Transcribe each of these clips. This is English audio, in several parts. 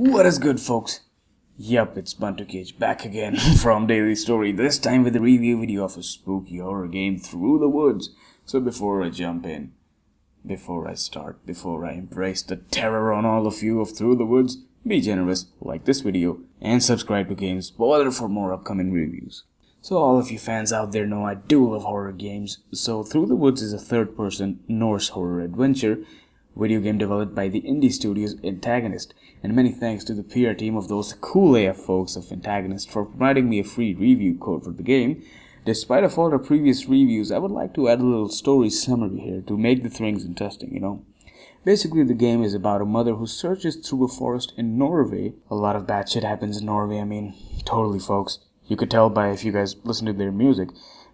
What is good, folks? Yup, it's Buntu Cage back again from Daily Story, this time with a review video of a spooky horror game, Through the Woods. So before I jump in, before I embrace the terror on all of you of Through the Woods, be generous, like this video, and subscribe to Game Spoiler for more upcoming reviews. So all of you fans out there know I do love horror games. So Through the Woods is a third-person Norse horror adventure video game developed by the indie studios Antagonist, and many thanks to the PR team of those cool AF folks of Antagonist for providing me a free review code for the game. Despite of all the previous reviews, I would like to add a little story summary here to make the things interesting, Basically, the game is about a mother who searches through a forest in Norway. A lot of bad shit happens in Norway, totally, folks. You could tell by if you guys listen to their music.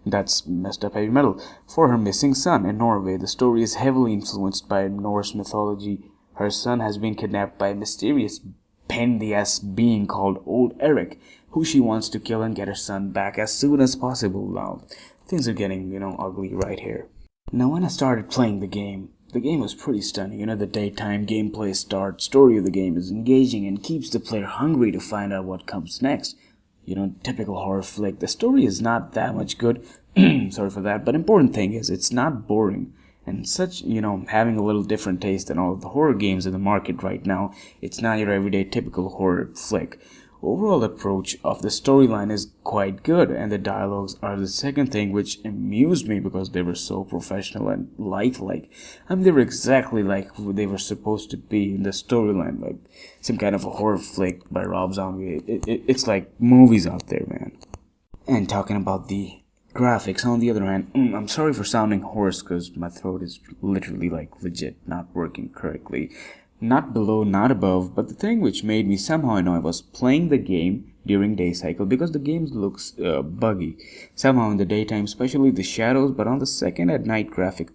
That's messed up heavy metal. For her missing son in Norway, the story is heavily influenced by Norse mythology. Her son has been kidnapped by a mysterious pain-in-the-ass being called Old Eric, who she wants to kill and get her son back as soon as possible. Now, things are getting, ugly right here. Now, when I started playing the game was pretty stunning. The daytime gameplay story of the game is engaging and keeps the player hungry to find out what comes next. Typical horror flick. The story is not that much good. Sorry for that. But important thing is, it's not boring. And such, having a little different taste than all of the horror games in the market right now. It's not your everyday typical horror flick. Overall approach of the storyline is quite good, and the dialogues are the second thing which amused me because they were so professional and lifelike. They were exactly like who they were supposed to be in the storyline, like some kind of a horror flick by Rob Zombie. It's like movies out there, man. And talking about the graphics, on the other hand, I'm sorry for sounding hoarse because my throat is literally legit not working correctly. Not below, not above, but the thing which made me somehow annoyed was playing the game during day cycle because the game looks buggy. Somehow in the daytime, especially the shadows, but on the second at night graphics,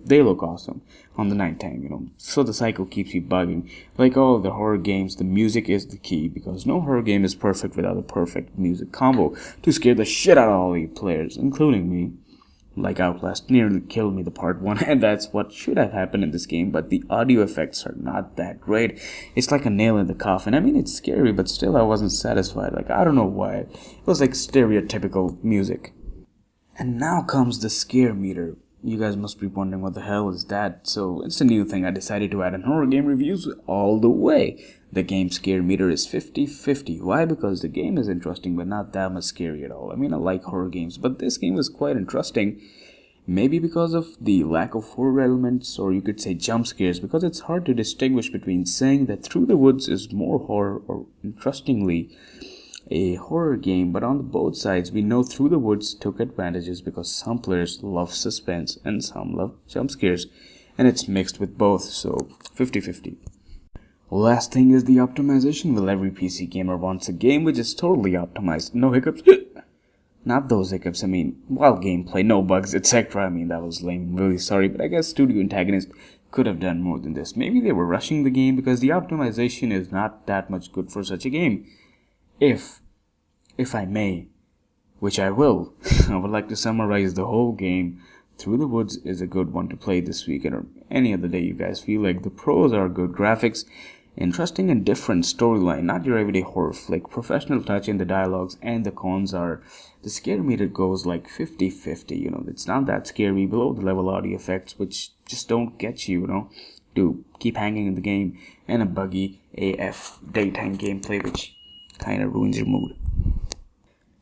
they look awesome on the nighttime, So the cycle keeps you bugging. Like all of the horror games, the music is the key because no horror game is perfect without a perfect music combo to scare the shit out of all the players, including me. Like Outlast nearly killed me the part 1, and that's what should have happened in this game, but the audio effects are not that great. It's like a nail in the coffin. It's scary, but still I wasn't satisfied. I don't know why. It was like stereotypical music. And now comes the scare meter. You guys must be wondering what the hell is that. So it's a new thing I decided to add in horror game reviews all the way. The game scare meter is 50-50. Why? Because the game is interesting but not that much scary at all. I like horror games, but this game was quite interesting. Maybe because of the lack of horror elements, or you could say jump scares, because it's hard to distinguish between saying that Through the Woods is more horror or, interestingly, a horror game, but on both sides we know Through the Woods took advantages because some players love suspense and some love jump scares, and it's mixed with both, so 50-50. Last thing is the optimization. Well, every PC gamer wants a game which is totally optimized, no hiccups. Not those hiccups, wild gameplay, no bugs, etc. That was lame, really sorry, but I guess Studio Antagonist could have done more than this. Maybe they were rushing the game because the optimization is not that much good for such a game. If I may, which I will, I would like to summarize the whole game. Through the Woods is a good one to play this weekend or any other day you guys feel like. The pros are good graphics, interesting and different storyline, not your everyday horror flick, professional touch in the dialogues, and the cons are the scare meter goes like 50-50, it's not that scary, below the level audio effects which just don't get you, to keep hanging in the game, and a buggy AF daytime gameplay which kind of ruins your mood.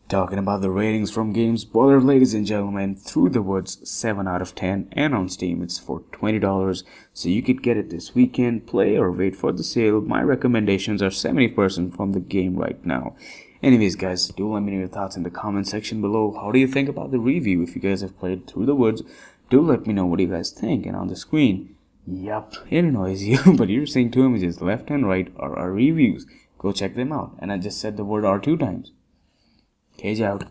Talking about the ratings from Game Spoiler, ladies and gentlemen, Through the Woods 7 out of 10, and on Steam it's for $20, so you could get it this weekend, play or wait for the sale. My recommendations are 70% from the game right now. Anyways guys, do let me know your thoughts in the comment section below. How do you think about the review? If you guys have played Through the Woods, do let me know what you guys think. And on the screen, yup, it annoys you, but you're seeing two images, left and right, are our reviews. Go check them out. And I just said the word R 2 times. Cage out.